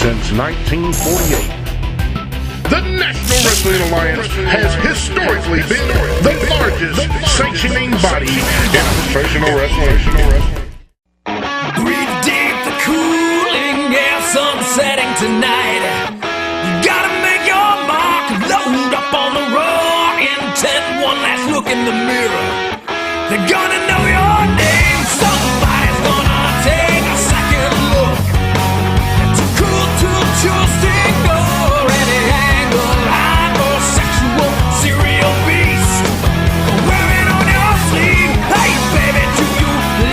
since 1948. The National Wrestling Alliance has historically been the largest sanctioning body in professional wrestling. Breathe deep, the cooling air, sun setting tonight. You gotta make your mark, load up on the raw intent. One last look in the mirror. They're gonna know your name. Somebody's gonna take a second look. Too cool to choose to ignore any angle. Hypersexual serial beast wearing on your sleeve. Hey baby, do you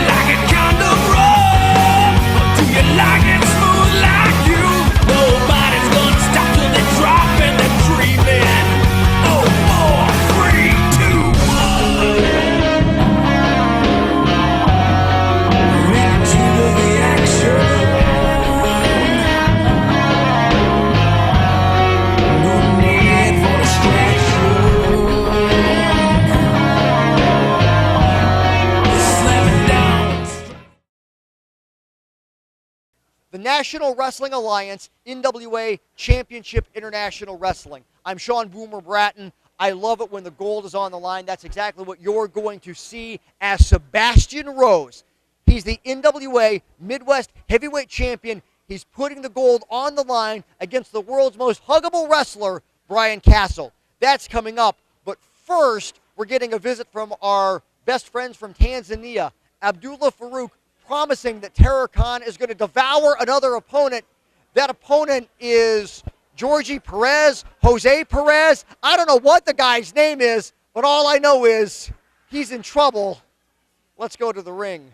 like it kind of rough? Or do you like it smooth like you? Nobody's gonna stop till they drop and they're dreaming. Oh, 4, 3, 2, 1. Into the action. No need for distraction. Slamming down. The National Wrestling Alliance NWA Championship International Wrestling. I'm Sean Boomer Bratton. I love it when the gold is on the line. That's exactly what you're going to see as Sebastian Rose. He's the NWA Midwest Heavyweight Champion. He's putting the gold on the line against the world's most huggable wrestler, Bryan Castle. That's coming up. But first, we're getting a visit from our best friends from Tanzania, Abdullah Farouk, promising that Terror Khan is going to devour another opponent. That opponent is Georgie Perez, Jose Perez. I don't know what the guy's name is, but all I know is he's in trouble. Let's go to the ring.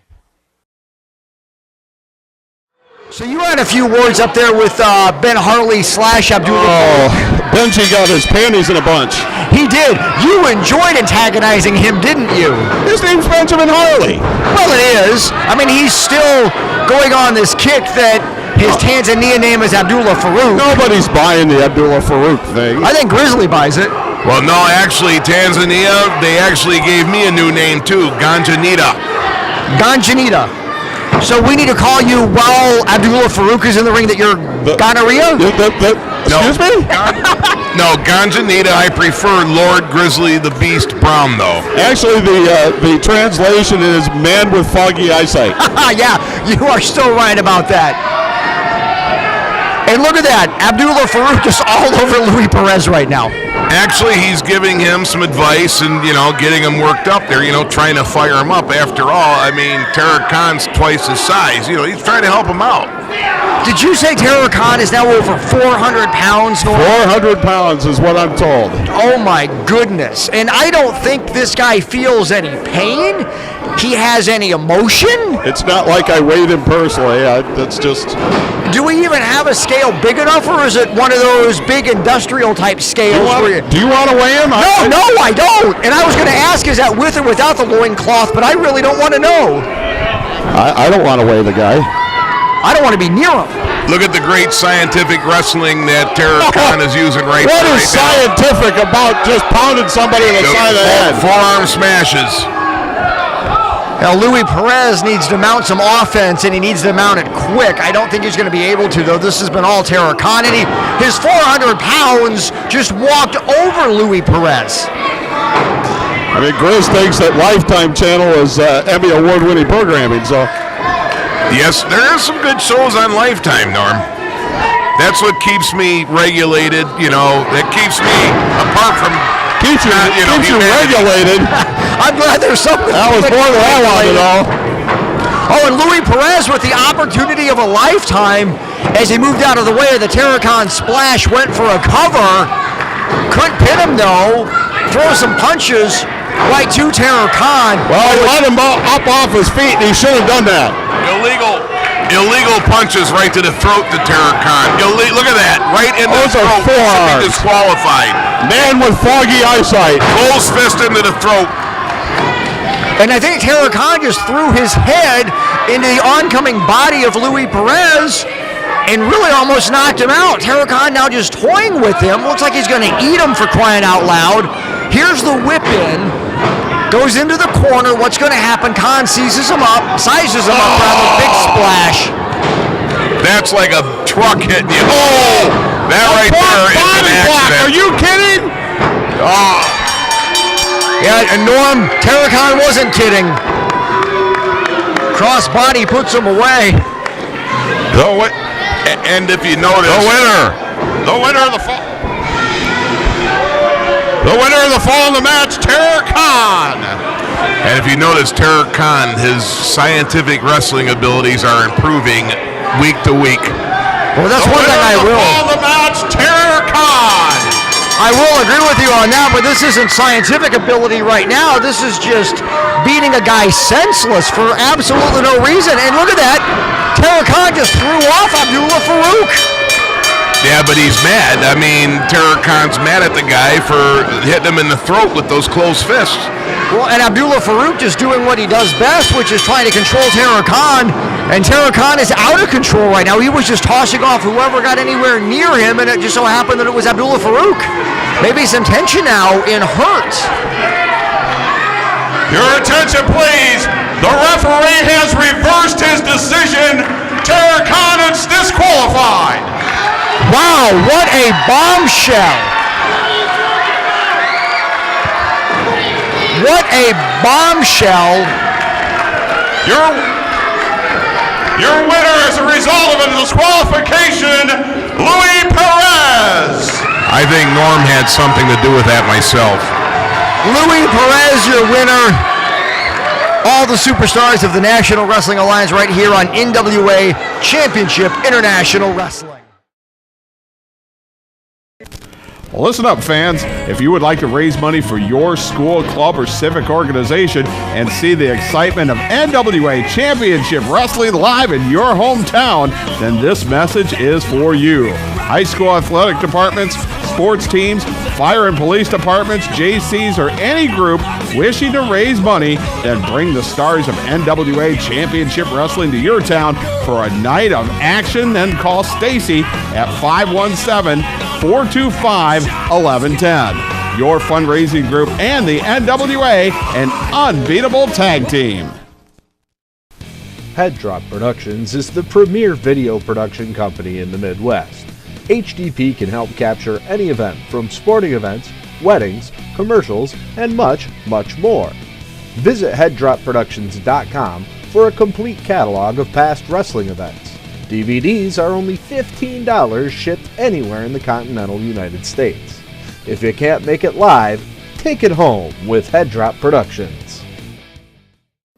So you had a few words up there with Ben Harley / Abdullah. Oh, Benji got his panties in a bunch. He did. You enjoyed antagonizing him, didn't you? His name's Benjamin Harley. Well, it is. I mean, he's still going on this kick that his Tanzania name is Abdullah Farouk. Nobody's buying the Abdullah Farouk thing. I think Grizzly buys it. Well, no, actually, Tanzania, they actually gave me a new name, too, Ganjanita. Ganjanita. So we need to call you while Abdullah Farouk is in the ring that you're gonorrhea? Excuse me? No, Ganjanita, I prefer Lord Grizzly the Beast Brown, though. Actually, the translation is man with foggy eyesight. Yeah, you are still right about that. And look at that, Abdullah Farouk is all over Louie Perez right now. Actually, he's giving him some advice and, getting him worked up there, trying to fire him up. After all, I mean, Terror Khan's twice his size. He's trying to help him out. Did you say Terror Khan is now over 400 pounds? 400 pounds is what I'm told. Oh, my goodness. And I don't think this guy feels any pain. He has any emotion. It's not like I weighed him personally. That's just... Do we even have a scale big enough, or is it one of those big industrial type scales? Do you want to weigh him? No, I don't. And I was going to ask, is that with or without the loincloth, but I really don't want to know. I don't want to weigh the guy. I don't want to be near him. Look at the great scientific wrestling that Terror Khan is using right now. What is scientific about just pounding somebody in the side of the head? Forearm smashes. Now, Louie Perez needs to mount some offense, and he needs to mount it quick. I don't think he's going to be able to, though. This has been all Terror Khan, and his 400 pounds just walked over Louie Perez. I mean, Grizz thinks that Lifetime Channel is Emmy Award-winning programming, so... Yes, there are some good shows on Lifetime, Norm. That's what keeps me regulated, that keeps me apart from... Keeps you regulated. I'm glad there's something. That was more than I wanted to know. Oh, and Louie Perez with the opportunity of a lifetime as he moved out of the way of the Terror Khan splash, went for a cover. Couldn't pin him, though. Throw some punches right to Terror Khan. Well, he let him up off his feet, and he should have done that. Illegal punches right to the throat to Terror Khan. Look at that, right in the Those throat. are forearms. Should be disqualified. Man with foggy eyesight. Close fist into the throat. And I think Terror Khan just threw his head into the oncoming body of Louie Perez and really almost knocked him out. Terror Khan now just toying with him. Looks like he's going to eat him, for crying out loud. Here's the whip in. Goes into the corner. What's going to happen? Khan sizes him up. Big splash. That's like a truck hitting you. Oh! That right there is an accident. Are you kidding? Oh. Yeah, and Norm, Terracon wasn't kidding. Crossbody puts him away. And if you notice, the winner of the fall. The winner of the fall in the match, Terracon. And if you notice, Terracon, his scientific wrestling abilities are improving week to week. Well, that's one thing I will. The match, Terracon. I will agree with you on that, but this isn't scientific ability right now. This is just beating a guy senseless for absolutely no reason. And look at that. Terracon just threw off Abdullah Farouk. Yeah, but he's mad. I mean, Terracon's mad at the guy for hitting him in the throat with those closed fists. Well, and Abdullah Farouk just doing what he does best, which is trying to control Terracon. And Terracon is out of control right now. He was just tossing off whoever got anywhere near him, and it just so happened that it was Abdullah Farouk. Maybe some tension now in Hurt. Your attention, please. The referee has reversed his decision. Terracon is disqualified. Wow, what a bombshell. What a bombshell. Your winner as a result of a disqualification, Louie Perez. I think Norm had something to do with that myself. Louie Perez, your winner. All the superstars of the National Wrestling Alliance right here on NWA Championship International Wrestling. Well, listen up, fans. If you would like to raise money for your school, club, or civic organization and see the excitement of NWA Championship Wrestling live in your hometown, then this message is for you. High school athletic departments, sports teams, fire and police departments, JCs, or any group wishing to raise money, then bring the stars of NWA Championship Wrestling to your town for a night of action. Then call Stacy at 517-425-1110. Your fundraising group and the NWA, an unbeatable tag team. Head Drop Productions is the premier video production company in the Midwest. HDP can help capture any event from sporting events, weddings, commercials, and much, much more. Visit headdropproductions.com for a complete catalog of past wrestling events. DVDs are only $15 shipped anywhere in the continental United States. If you can't make it live, take it home with Head Drop Productions.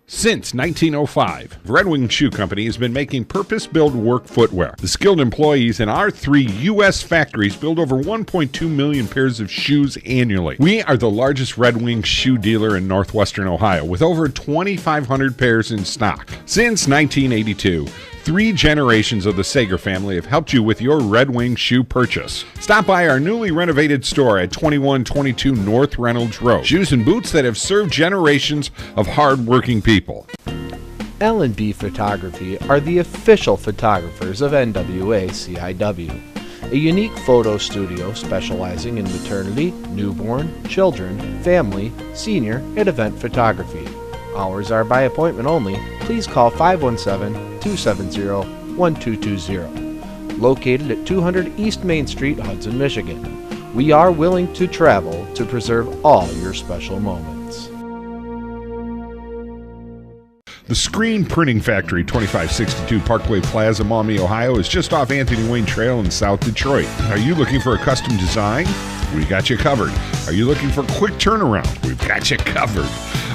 Since 1905, Red Wing Shoe Company has been making purpose-built work footwear. The skilled employees in our 3 U.S. factories build over 1.2 million pairs of shoes annually. We are the largest Red Wing shoe dealer in northwestern Ohio with over 2,500 pairs in stock. Since 1982, 3 generations of the Sager family have helped you with your Red Wing shoe purchase. Stop by our newly renovated store at 2122 North Reynolds Road. Shoes and boots that have served generations of hard-working people. L&B Photography are the official photographers of NWA-CIW, a unique photo studio specializing in maternity, newborn, children, family, senior, and event photography. Hours are by appointment only. Please call 517-270-1220. Located at 200 East Main Street, Hudson, Michigan. We are willing to travel to preserve all your special moments. The Screen Printing Factory, 2562 Parkway Plaza, Maumee, Ohio, is just off Anthony Wayne Trail in South Detroit. Are you looking for a custom design? We got you covered. Are you looking for a quick turnaround? We've got you covered.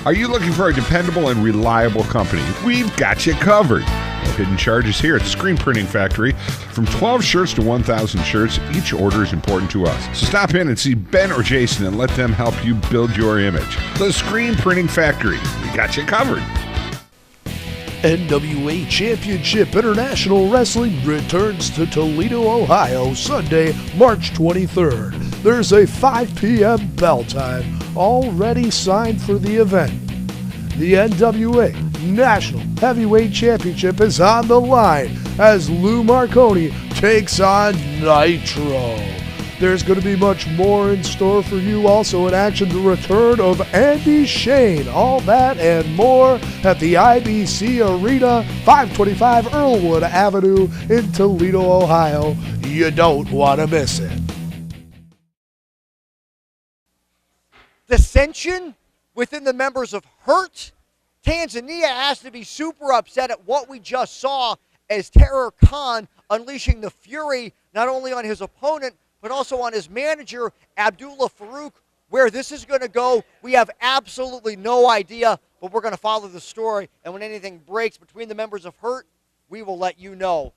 Are you looking for a dependable and reliable company? We've got you covered. No hidden charges here at the Screen Printing Factory. From 12 shirts to 1,000 shirts, each order is important to us. So stop in and see Ben or Jason and let them help you build your image. The Screen Printing Factory. We got you covered. NWA Championship International Wrestling returns to Toledo, Ohio, Sunday, March 23rd. There's a 5 p.m. bell time already signed for the event. The NWA National Heavyweight Championship is on the line as Lou Marconi takes on Nitro. There's going to be much more in store for you. Also in action, the return of Andy Shane. All that and more at the IBC Arena, 525 Earlwood Avenue in Toledo, Ohio. You don't want to miss it. Dissension within the members of Hurt. Tanzania has to be super upset at what we just saw as Terror Khan unleashing the fury not only on his opponent but also on his manager, Abdullah Farouk. Where this is going to go, we have absolutely no idea, but we're going to follow the story, and when anything breaks between the members of Hurt, we will let you know.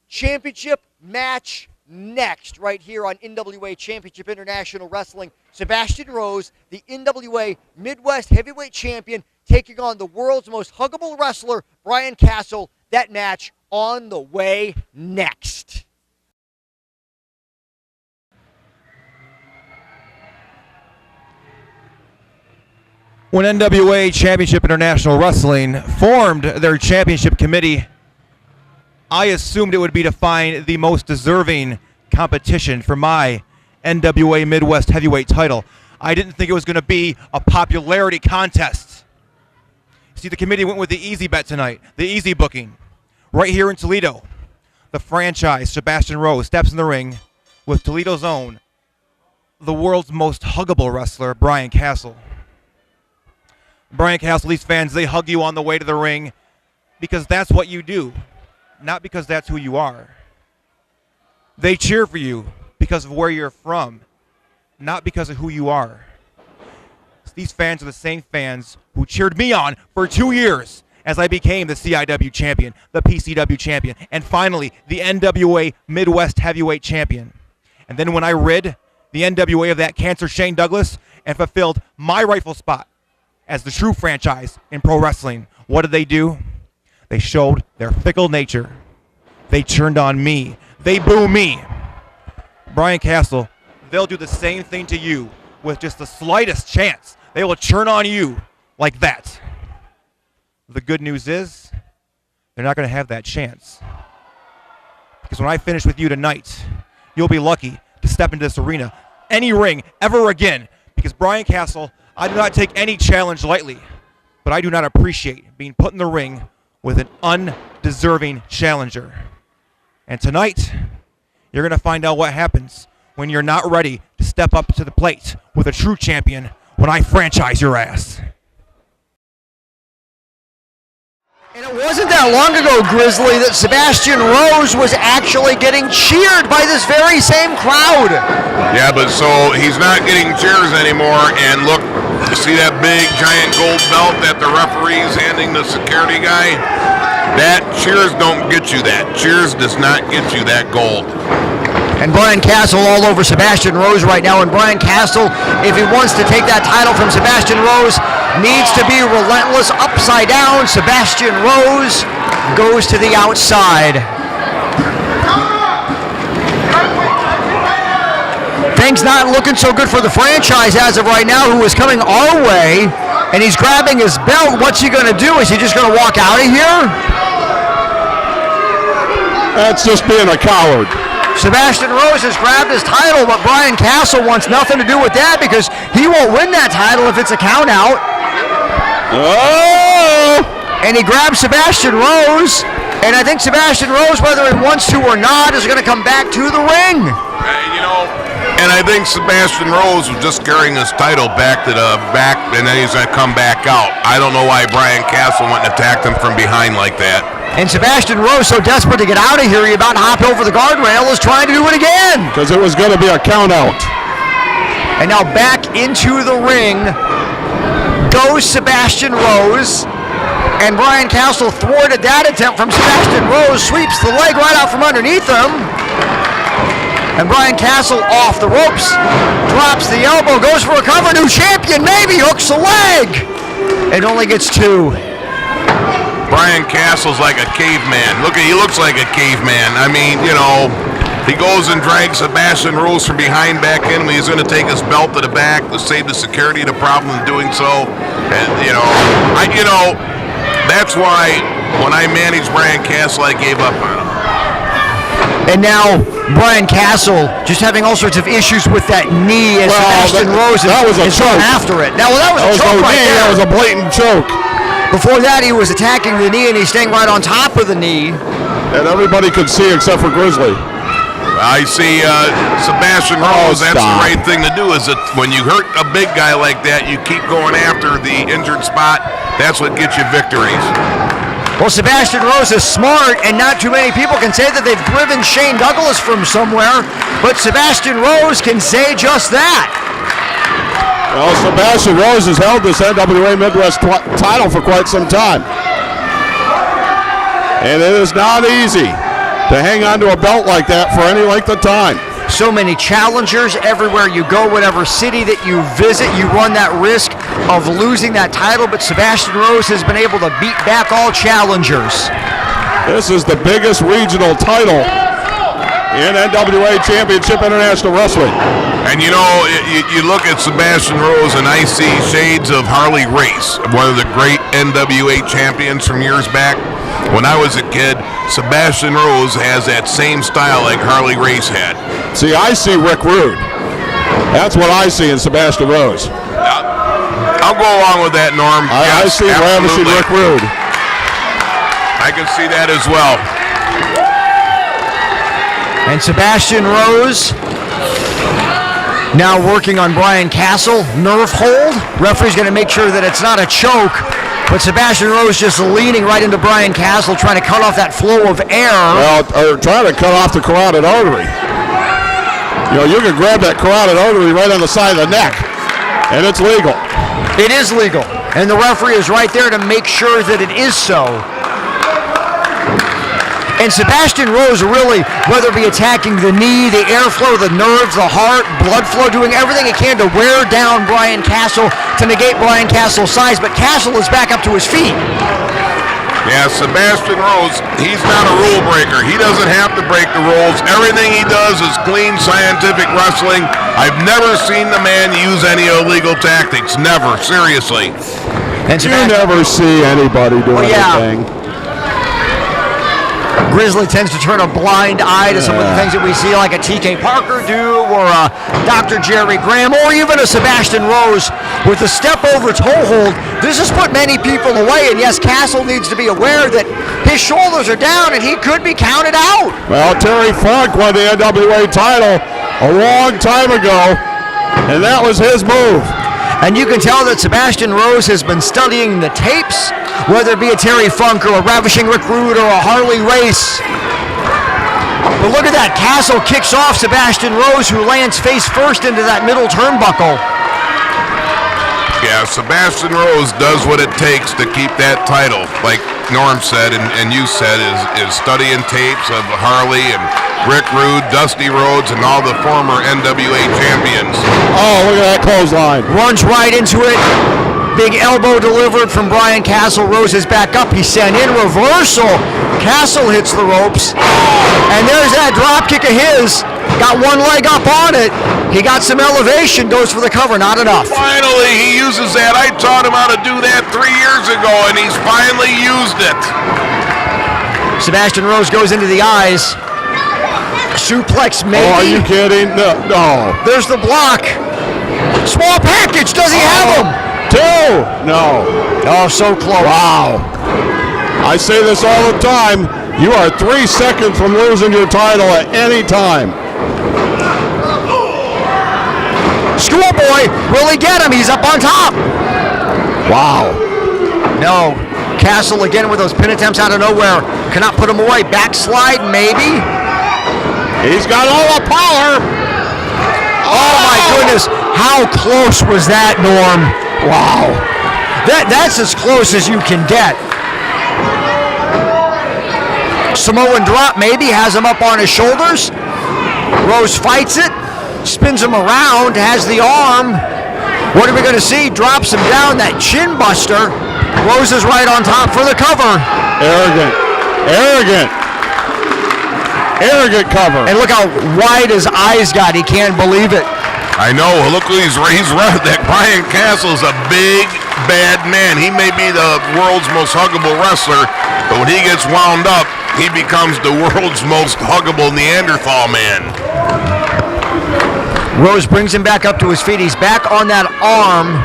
Championship match next, right here on NWA Championship International Wrestling. Sebastian Rose, the NWA Midwest Heavyweight Champion, taking on the world's most huggable wrestler, Bryan Castle. That match on the way next. When NWA Championship International Wrestling formed their championship committee, I assumed it would be to find the most deserving competition for my NWA Midwest Heavyweight title. I didn't think it was going to be a popularity contest. See, the committee went with the easy bet tonight, the easy booking. Right here in Toledo, the franchise, Sebastian Rose, steps in the ring with Toledo's own, the world's most huggable wrestler, Bryan Castle. Bryan Castle, these fans, they hug you on the way to the ring because that's what you do, not because that's who you are. They cheer for you because of where you're from, not because of who you are. These fans are the same fans who cheered me on for 2 years as I became the CIW champion, the PCW champion, and finally the NWA Midwest Heavyweight champion. And then when I rid the NWA of that cancer Shane Douglas and fulfilled my rightful spot as the true franchise in pro wrestling, what did they do? They showed their fickle nature. They turned on me. They boo me. Bryan Castle, they'll do the same thing to you with just the slightest chance. They will turn on you like that. The good news is they're not going to have that chance. Because when I finish with you tonight, you'll be lucky to step into this arena, any ring, ever again. Because Bryan Castle, I do not take any challenge lightly, but I do not appreciate being put in the ring with an undeserving challenger. And tonight, you're going to find out what happens when you're not ready to step up to the plate with a true champion when I franchise your ass. And it wasn't that long ago, Grizzly, that Sebastian Rose was actually getting cheered by this very same crowd. Yeah, but so he's not getting cheers anymore, and look, you see that big giant gold belt that the referee's handing the security guy? That cheers don't get you that. Cheers does not get you that gold. And Bryan Castle all over Sebastian Rose right now. And Bryan Castle, if he wants to take that title from Sebastian Rose, needs to be relentless upside down. Sebastian Rose goes to the outside. Things not looking so good for the franchise as of right now, who is coming our way. And he's grabbing his belt. What's he going to do? Is he just going to walk out of here? That's just being a coward. Sebastian Rose has grabbed his title, but Bryan Castle wants nothing to do with that because he won't win that title if it's a count out. Oh! And he grabs Sebastian Rose, and I think Sebastian Rose, whether he wants to or not, is going to come back to the ring. And I think Sebastian Rose was just carrying his title back to the back, and then he's going to come back out. I don't know why Bryan Castle went and attacked him from behind like that. And Sebastian Rose, so desperate to get out of here, he about hopped over the guardrail, is trying to do it again. Because it was going to be a count out. And now back into the ring goes Sebastian Rose. And Bryan Castle thwarted that attempt from Sebastian Rose, sweeps the leg right out from underneath him. And Bryan Castle off the ropes, drops the elbow, goes for a cover, new champion, maybe hooks the leg. It only gets two. Bryan Castle's like a caveman. Look, he looks like a caveman. I mean, you know, he goes and drags Sebastian Rose from behind back in. He's going to take his belt to the back to save the security the problem in doing so. And, that's why when I managed Bryan Castle, I gave up on him. And now Bryan Castle just having all sorts of issues with that knee as Sebastian Rose is going after it. Now, that was a choke right there. That was a blatant choke. Before that, he was attacking the knee, and he's staying right on top of the knee. And everybody could see except for Grizzly. I see Sebastian Rose, that's the right thing to do, is that when you hurt a big guy like that, you keep going after the injured spot. That's what gets you victories. Well, Sebastian Rose is smart, and not too many people can say that they've driven Shane Douglas from somewhere, but Sebastian Rose can say just that. Well, Sebastian Rose has held this NWA Midwest title for quite some time. And it is not easy to hang on to a belt like that for any length of time. So many challengers everywhere you go, whatever city that you visit, you run that risk of losing that title, but Sebastian Rose has been able to beat back all challengers. This is the biggest regional title in NWA Championship International Wrestling. And you know, you look at Sebastian Rose and I see shades of Harley Race, one of the great NWA champions from years back. When I was a kid, Sebastian Rose has that same style like Harley Race had. See, I see Rick Rude. That's what I see in Sebastian Rose. I'll go along with that, Norm. I see ravishing Rick Rude. I can see that as well. And Sebastian Rose now working on Bryan Castle. Nerve hold. Referee's going to make sure that it's not a choke. But Sebastian Rose just leaning right into Bryan Castle, trying to cut off that flow of air. Well, or trying to cut off the carotid artery. You know, you can grab that carotid artery right on the side of the neck, and it's legal. It is legal. And the referee is right there to make sure that it is so. And Sebastian Rose really, whether it be attacking the knee, the airflow, the nerves, the heart, blood flow, doing everything he can to wear down Bryan Castle, to negate Bryan Castle's size, but Castle is back up to his feet. Yeah, Sebastian Rose, he's not a rule breaker. He doesn't have to break the rules. Everything he does is clean, scientific wrestling. I've never seen the man use any illegal tactics. Never, seriously. And you never see anybody do anything. Grizzly tends to turn a blind eye to some of the things that we see, like a TK Parker do, or a Dr. Jerry Graham, or even a Sebastian Rose with a step over toe hold. This has put many people away, and yes, Castle needs to be aware that his shoulders are down and he could be counted out. Well, Terry Funk won the NWA title a long time ago, and that was his move. And you can tell that Sebastian Rose has been studying the tapes, whether it be a Terry Funk or a Ravishing Rick Rude or a Harley Race. But look at that. Castle kicks off Sebastian Rose, who lands face first into that middle turnbuckle. Yeah, Sebastian Rose does what it takes to keep that title. Like Norm said and you said, is studying tapes of Harley and Rick Rude, Dusty Rhodes, and all the former NWA champions. Oh, look at that clothesline. Runs right into it. Big elbow delivered from Bryan Castle. Rose is back up. He's sent in reversal. Castle hits the ropes. And there's that drop kick of his. Got one leg up on it. He got some elevation, goes for the cover, not enough. Finally, he uses that. I taught him how to do that 3 years ago, and he's finally used it. Sebastian Rose goes into the eyes. Suplex maybe. Oh, are you kidding? No. There's the block. Small package. Does he have him? 2. No. Oh, so close. Wow. I say this all the time. You are 3 seconds from losing your title at any time. Schoolboy, will he get him? He's up on top. Wow. No. Castle again with those pin attempts out of nowhere. Cannot put him away. Backslide, maybe. He's got all the power. Oh my goodness. How close was that, Norm? Wow. That's as close as you can get. Samoan drop maybe, has him up on his shoulders. Rose fights it, spins him around, has the arm. What are we going to see? Drops him down, that chin buster. Rose is right on top for the cover. Arrogant cover. And look how wide his eyes got. He can't believe it. I know. Look, he's right. That Bryan Castle's a big, bad man. He may be the world's most huggable wrestler, but when he gets wound up, he becomes the world's most huggable Neanderthal man. Rose brings him back up to his feet. He's back on that arm.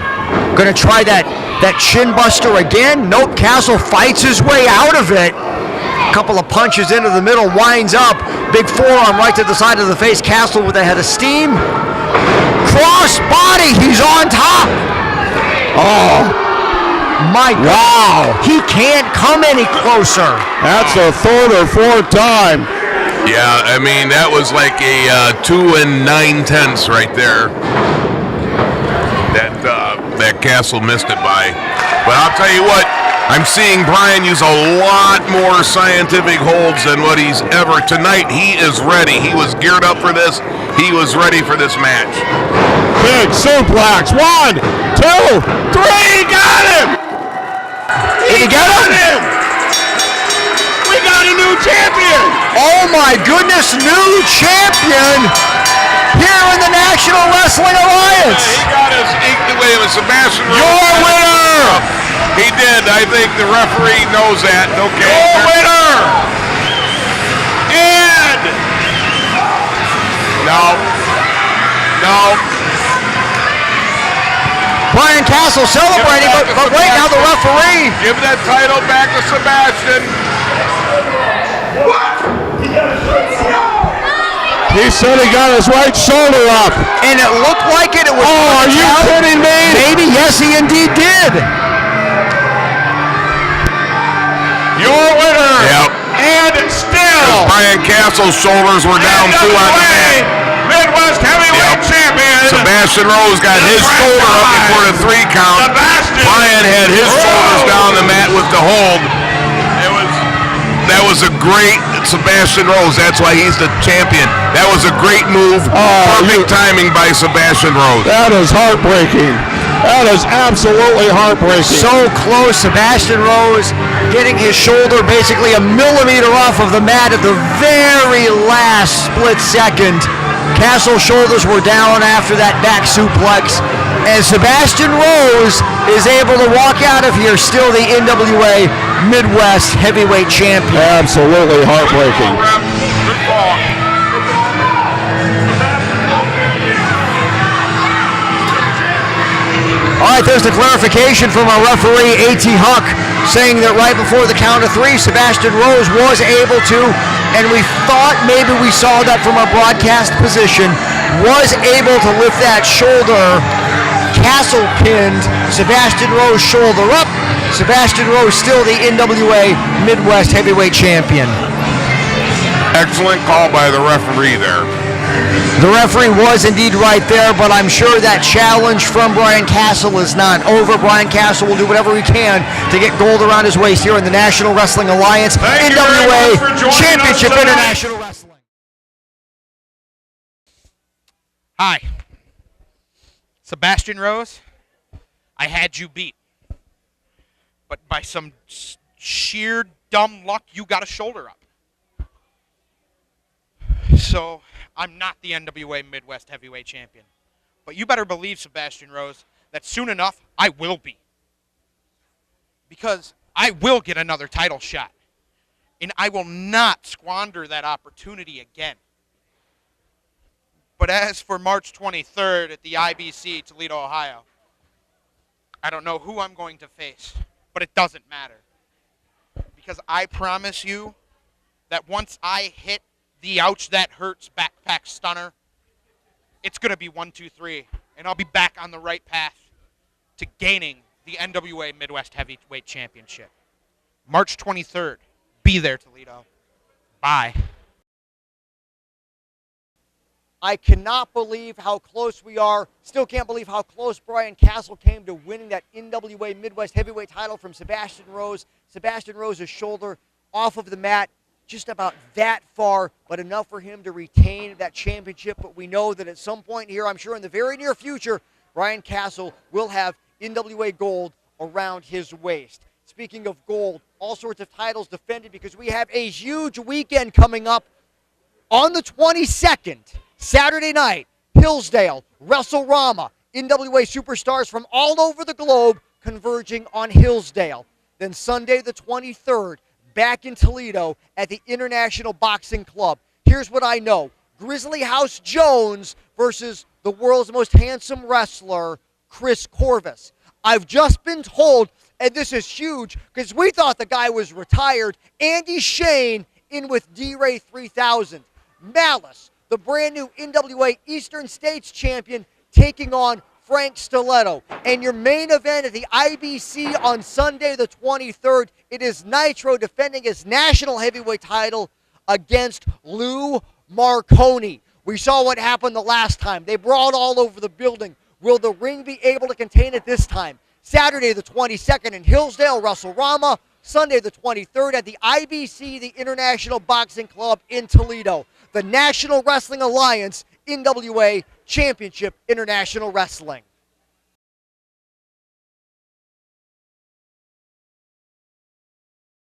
Going to try that shin buster again. Nope, Castle fights his way out of it. Couple of punches into the middle, winds up. Big forearm right to the side of the face. Castle with a head of steam. Cross body, he's on top. Oh, my God. Wow. He can't come any closer. That's the third or fourth time. Yeah, I mean, that was like a 2 9/10 right there. That Castle missed it by. But I'll tell you what, I'm seeing Bryan use a lot more scientific holds than what he's ever. Tonight, he is ready. He was geared up for this. He was ready for this match. Big suplex. 1, 2, 3. Got him. Did he get him? We got a new champion. Oh my goodness, new champion here in the National Wrestling Alliance. He got his, wait a minute, Sebastian. Your winner. He did. I think the referee knows that. Okay. Your winner. And no. Bryan Castle celebrating, but wait, now the referee. Give that title back to Sebastian. he said he got his right shoulder up. And it looked like it. It was. Oh, are you kidding me? Maybe, yes, he indeed did. Your winner. Yep. And still. Bryan Castle's shoulders were down too on the mat. Midwest Heavyweight Champion. Sebastian Rose got his shoulder up before the 3 count. Bryan had his shoulders down the mat with the hold. That was a great Sebastian Rose. That's why he's the champion. That was a great move. Perfect timing by Sebastian Rose. That is heartbreaking. That is absolutely heartbreaking. So close, Sebastian Rose getting his shoulder basically a millimeter off of the mat at the very last split second. Castle's shoulders were down after that back suplex, and Sebastian Rose is able to walk out of here still the NWA Midwest Heavyweight Champion. Absolutely heartbreaking. All right, there's the clarification from our referee, A.T. Huck, saying that right before the count of 3, Sebastian Rose was able to, and we thought maybe we saw that from our broadcast position, was able to lift that shoulder. Castle pinned Sebastian Rose shoulder up. Sebastian Rose still the NWA Midwest Heavyweight Champion. Excellent call by the referee there. The referee was indeed right there, but I'm sure that challenge from Bryan Castle is not over. Bryan Castle will do whatever he can to get gold around his waist here in the National Wrestling Alliance, NWA Championship International Wrestling. Hi. Sebastian Rose, I had you beat. But by some sheer dumb luck, you got a shoulder up. So I'm not the NWA Midwest Heavyweight Champion. But you better believe, Sebastian Rose, that soon enough, I will be. Because I will get another title shot. And I will not squander that opportunity again. But as for March 23rd at the IBC, Toledo, Ohio, I don't know who I'm going to face, but it doesn't matter. Because I promise you that once I hit the Ouch That Hurts backpack stunner, it's going to be 1, 2, 3, and I'll be back on the right path to gaining the NWA Midwest Heavyweight Championship. March 23rd. Be there, Toledo. Bye. I cannot believe how close we are. Still can't believe how close Bryan Castle came to winning that NWA Midwest Heavyweight title from Sebastian Rose. Sebastian Rose's shoulder off of the mat, just about that far, but enough for him to retain that championship. But we know that at some point here, I'm sure in the very near future, Bryan Castle will have NWA gold around his waist. Speaking of gold, all sorts of titles defended because we have a huge weekend coming up on the 22nd. Saturday night, Hillsdale, Wrestlerama, NWA superstars from all over the globe converging on Hillsdale. Then Sunday the 23rd, back in Toledo at the International Boxing Club. Here's what I know. Grizzly House Jones versus the world's most handsome wrestler, Chris Corvus. I've just been told, and this is huge, because we thought the guy was retired, Andy Shane in with D-Ray 3000. Malice, the brand new NWA Eastern States champion, taking on Frank Toledo. And your main event at the IBC on Sunday the 23rd, it is Nitro defending his national heavyweight title against Lou Marconi. We saw what happened the last time. They brawled all over the building. Will the ring be able to contain it this time? Saturday the 22nd in Hillsdale, Wrestlerama. Sunday the 23rd at the IBC, the International Boxing Club in Toledo. The National Wrestling Alliance NWA Championship International Wrestling.